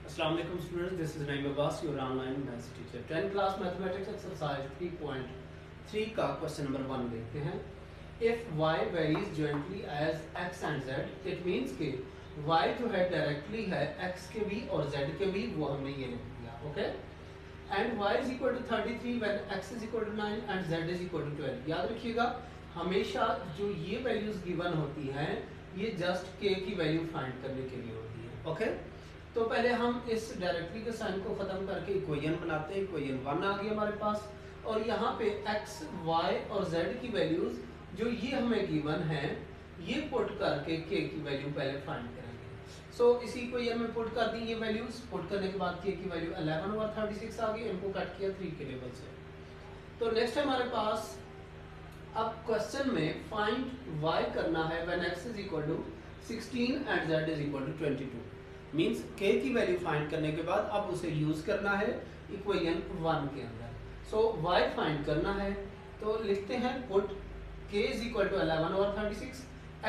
Assalamu alaikum students, this is Naim Abbas, your online maths teacher. 10th class mathematics exercise 3.3 का question number 1 देखते हैं. If y varies jointly as x and z, it means कि y जो है directly है x के भी और z के भी, वो हमने ये लिख दिया. Okay, and y is equal to 33 when x is equal to 9 and z is equal to 12. याद रखिएगा, हमेशा जो ये वैल्यूज गिवन होती हैं ये जस्ट k की वैल्यू फाइंड करने के लिए होती है. ओके, तो पहले हम इस डायरेक्टली के साइन को खत्म करके इक्वेशन बनाते हैं. इक्वेशन 1 आ गई हमारे पास, और यहाँ पे x, y और z की वैल्यूज जो ये हमें गिवन है ये पुट करके k की वैल्यू पहले फाइंड करेंगे. सो इसी इक्वेशन में पुट कर दी ये वैल्यूज. पुट करने के बाद k की वैल्यू 11 और 36 आ गई. इनको कट किया 3 के टेबल से. तो नेक्स्ट हमारे पास अब क्वेश्चन में फाइंड y करना है when x is equal to 16 and z is equal to 22. Means k की वैल्यू फाइंड करने के बाद अब उसे यूज करना है इक्वेशन 1 के अंदर. सो y फाइंड करना है तो लिखते हैं put k is equal to 11 और 36,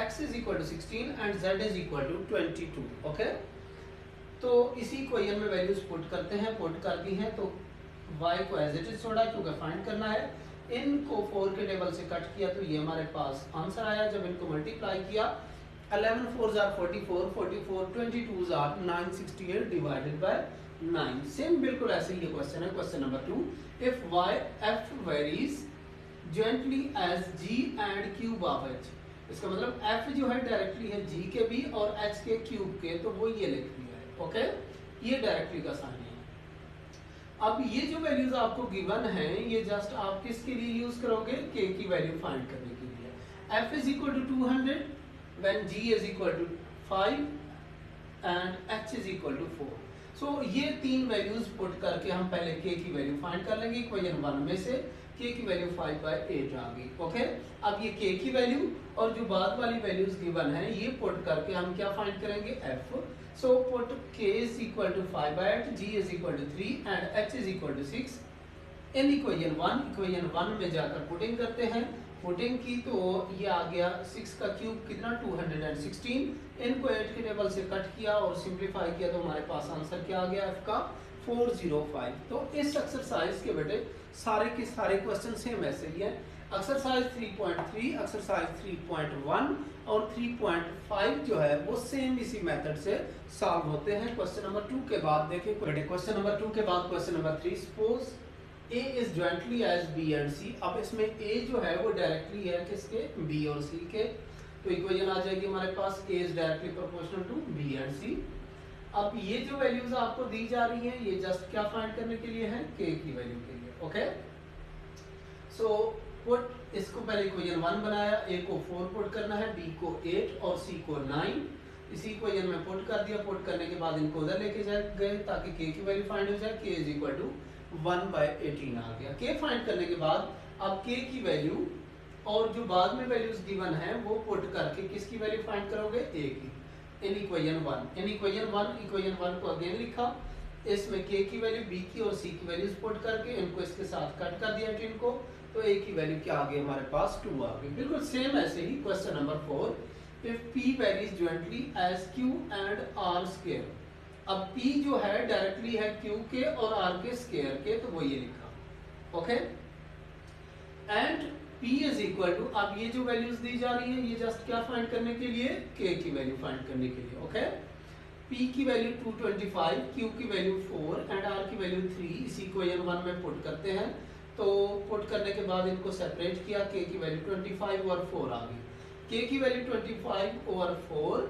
x is equal to 16 and z is equal to 22. Okay, तो इसी इक्वेशन में वैल्यूज पुट करते हैं. पुट कर दी हैं तो y को एज इट इज छोड़ा क्योंकि फाइंड करना है. इनको 4 के टेबल से कट किया तो ये हमारे पास आंसर आया. जब इनको मल्टीप्लाई किया 11 4s are 44, 44 22s are 968 divided by 9. Same बिल्कुल ऐसे ही ये क्वेश्चन है. Question number 2, if y f varies jointly as g and cube of h. इसका मतलब f जो है डायरेक्टली है g के भी और h के क्यूब के, तो वो ये लिख दिया है. ओके, ये डायरेक्टली का साइन है. अब ये जो वैल्यूज आपको गिवन है ये जस्ट आप किसके लिए यूज करोगे? k की वैल्यू फाइंड करने के लिए. f is equal to 200 when g is equal to 5 and h is equal to 4. So ये तीन वैल्यूज पुट करके हम पहले k की वैल्यू फाइंड कर लेंगे. इक्वेशन 1 में से k की वैल्यू 5/8 आ गई. ओके, अब ये k की वैल्यू और जो बाद वाली वैल्यूज गिवन है ये पुट करके हम क्या फाइंड करेंगे? f. So put k is equal to 5/8, g is equal to 3 and h is equal to 6 in equation 1. Equation 1 में जाकर पुटिंग करते हैं. पुटिंग की तो ये आ गया 6 का क्यूब कितना 216. इनको 8 के टेबल से कट किया और सिंप्लीफाई किया तो हमारे पास आंसर क्या आ गया f का 405. तो इस एक्सरसाइज के बेटे सारे के सारे क्वेश्चन सेम ऐसे ही हैं. एक्सरसाइज 3.3, एक्सरसाइज 3.1 और 3.5 जो है वो सेम इसी मेथड से सॉल्व होते हैं. क्वेश्चन नंबर 2 के बाद देखें बेटे. क्वेश्चन नंबर 2 के बाद question number 3, suppose A is jointly as B and C. अब इसमें A जो है वो डायरेक्टली है किसके? B और C के. तो इक्वेशन आ जाएगी हमारे पास A is directly proportional to B and C. अब ये जो वैल्यूज आपको दी जा रही हैं ये जस्ट क्या फाइंड करने के लिए है? K की वैल्यू के लिए. ओके, सो पुट इसको पहले इक्वेशन 1 बनाया. A को 4 पुट करना है, B को 8 और C को 9. इसी इक्वेशन में पुट कर दिया. पुट करने के बाद इनको उधर लेके गए ताकि K की वैल्यू फाइंड हो जाए. K इज इक्वल टू 1/18 आ गया. k फाइंड करने के बाद अब k की वैल्यू और जो बाद में वैल्यूज गिवन है वो पुट करके किसकी वैल्यू फाइंड करोगे? a की. इन इक्वेशन 1, इन इक्वेशन 1 को अगेन लिखा. इसमें k की वैल्यू, b की और c की वैल्यूज पुट करके इनको इसके साथ कट कर दिया 18 को, तो a की वैल्यू क्या आ गई हमारे पास? 2 आ गई. बिल्कुल सेम ऐसे ही question number 4, if p varies jointly as q and r square. अब p जो है डायरेक्टली है q के और r के स्क्वायर के, तो वो ये लिखा. Okay, and p is equal to, अब ये जो वैल्यूज दी जा रही है ये जस्ट क्या फाइंड करने के लिए? k की वैल्यू फाइंड करने के लिए. ओके, p की वैल्यू 225, q की वैल्यू 4 एंड r की वैल्यू 3. इसी इक्वेशन 1 में पुट करते हैं. तो पुट करने के बाद इनको सेपरेट किया. k की वैल्यू 25 और 4 आ गई. k की वैल्यू 25 और 4,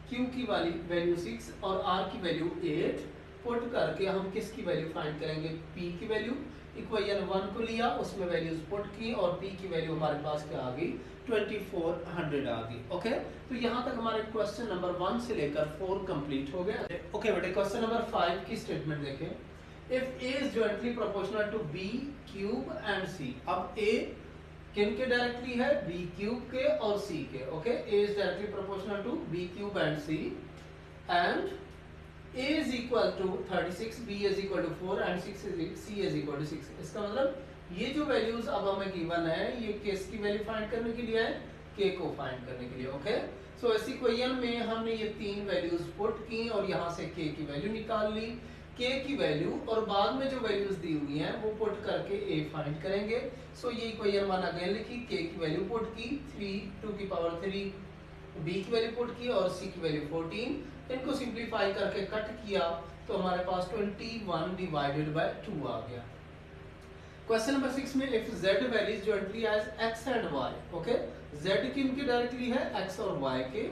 Q की वाली वैल्यू 6 और R की वैल्यू 8. पुट करके हम किसकी वैल्यू फाइंड करेंगे? P की वैल्यू. इक्वेशन 1 को लिया, उसमें वैल्यूज पुट की और P की वैल्यू हमारे पास क्या आ गई? 2400 आ गई. ओके, तो यहाँ तक हमारे क्वेश्चन नंबर 1 से लेकर 4 कंप्लीट हो गया. ओके बेटे, क्वेश्चन नंबर 5 की स्टेटमेंट देखें. If A is jointly proportional to B cube and C. अब A किन के डायरेक्टली है? b क्यूब के और c के. Okay, a is directly proportional to b cube and c and a is equal to 36, b is equal to 4 and c is equal to 6. इसका मतलब ये जो वैल्यूज अब हमें गिवन है ये किसकी वैल्यू फाइंड करने के लिए है? के को फाइंड करने के लिए। ओके, सो इस इक्वेशन में हमने ये तीन वैल्यूज पुट की और यहाँ से के की वैल्यू निकाल ली, के की वैल्यू और बाद में जो वैल्यूज दी हुई हैं वो पुट करके ए फाइंड करेंगे। सो ये इक्वेशन 1 अगेन लिखी, के की वैल्यू पुट की 3 टू की पावर 3, बी की वैल्यू पुट की और सी की वैल्यू 14। इनको सिंप्लीफाई करके कट किया तो हमारे पास 21 डिवाइडेड बाय 2 आ गया। क्वेश्चन नंबर 6 में if z values jointly as x and y, okay, z किनके डायरेक्टली है, x और y के।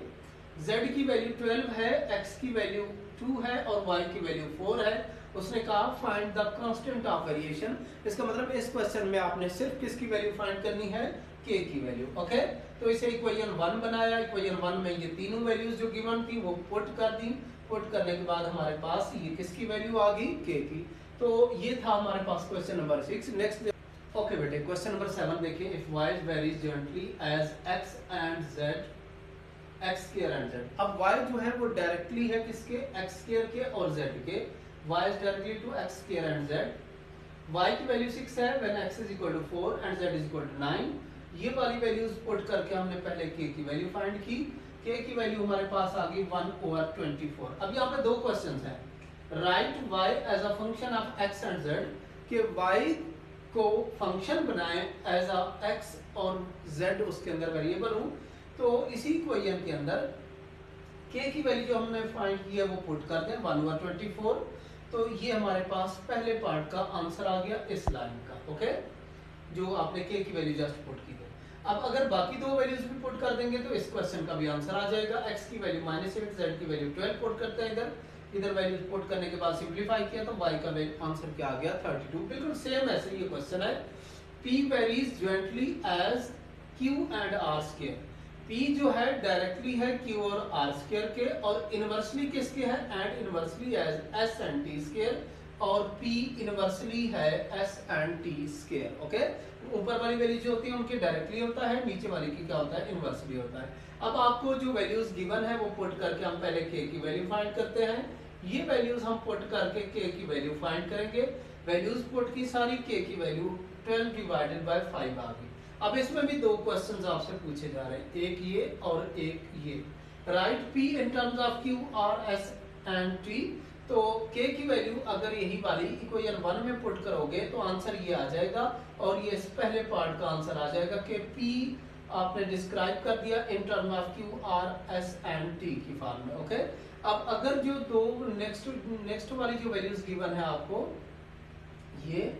z की वैल्यू 12 है, x की वैल्यू 2 है और y की वैल्यू 4 है। उसने कहा find the constant of variation. इसका मतलब इस क्वेश्चन में आपने सिर्फ किसकी वैल्यू फाइंड करनी है, k की वैल्यू। ओके, तो इसे इक्वेशन 1 बनाया। इक्वेशन 1 में ये तीनों वैल्यूज जो गिवन थी वो पुट कर दी। पुट करने के बाद हमारे पास ये किसकी वैल्यू आ गई, k की। तो ये था हमारे पास क्वेश्चन नंबर 6। नेक्स्ट ओके बेटे, क्वेश्चन नंबर 7 देखिए। If y varies jointly as x and z, x square and z। अब y जो है वो डायरेक्टली है किसके, x square के और z के। y is directly to x square and z। y की वैल्यू 6 है when x is equal to 4 and z is equal to 9। ये वाली वैल्यूज पुट करके हमने पहले k की वैल्यू फाइंड की। k की वैल्यू हमारे पास आ गई 1/24। अब यहाँ पे दो क्वेश्चंस हैं। Right y as a function of x and z, कि y को फंक्शन बनाएं एज अ x और z उसके अंदर वेरिएबल हो। तो इसी इक्वेशन के अंदर k की वैल्यू जो हमने फाइंड की है वो पुट कर दें 1/24। तो ये हमारे पास पहले पार्ट का आंसर आ गया इस लाइन का। ओके, जो आपने k की वैल्यू जस्ट पुट की है। अब अगर बाकी दो वैल्यूज भी पुट कर देंगे तो इस क्वेश्चन का भी आंसर आ जाएगा। x की वैल्यू -8, z की वैल्यू 12 पुट करते हैं इधर वैल्यू पुट करने के बाद सिंपलीफाई किया तो y का आंसर क्या आ गया, 32। बिल्कुल सेम ऐसे ये क्वेश्चन है। p varies jointly as q and r square। p जो है डायरेक्टली है q और r square के और इनवर्सली किसके है, and inversely as s and t square और p इनवर्सली है s and t square। Okay, ऊपर वाली वैल्यू जो होती है उनके डायरेक्टली होता है, नीचे वाली की क्या होता है, इनवर्सली होता है। अब आपको जो वैल्यूज गिवन है वो पुट करके हम पहले k की वैल्यू फाइंड करते हैं। ये वैल्यूज हम पुट करके k की वैल्यू फाइंड करेंगे। वैल्यूज पुट की सारी, k की वैल्यू 12 डिवाइडेड बाय 5 आ गई। अब इसमें भी दो क्वेश्चंस आपसे पूछे जा रहे हैं, एक ये और एक ये। Right p in terms of q r s and t। तो k की वैल्यू अगर यही वाली इक्वेशन 1 में पुट करोगे तो आंसर ये आ जाएगा और ये इस पहले पार्ट का आंसर आ जाएगा कि p आपने डिस्क्राइब कर दिया in term of q r s and t की फॉर्म में। ओके, अब अगर जो दो नेक्स्ट वाली जो वैल्यूज गिवन है आपको ये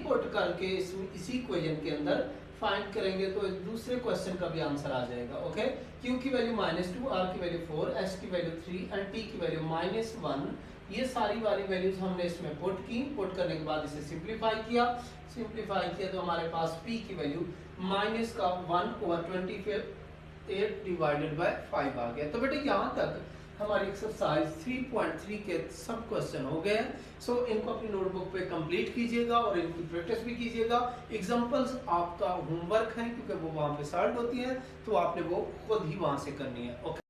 पुट करके इसी इक्वेशन के अंदर फाइंड करेंगे तो दूसरे क्वेश्चन का भी आंसर आ जाएगा। ओके, q की वैल्यू -2, r की वैल्यू 4, s की वैल्यू 3 एंड t की वैल्यू -1। ये सारी वाली वैल्यूज हमने इसमें पुट की। पुट करने के बाद इसे सिंपलीफाई किया तो हमारे पास p की वैल्यू -1/28 डिवाइडेड बाय 5 आ गया। तो बेटे यहाँ तक हमारी एक्सरसाइज 3.3 के सब क्वेश्चन हो गए। सो इनको अपनी नोटबुक पे कंप्लीट कीजिएगा और इनकी प्रैक्टिस भी कीजिएगा। एग्जांपल्स आपका होमवर्क है क्योंकि वो वहाँ पे सॉल्व होती हैं, तो आपने वो खुद ही वहाँ से करनी है। ओके।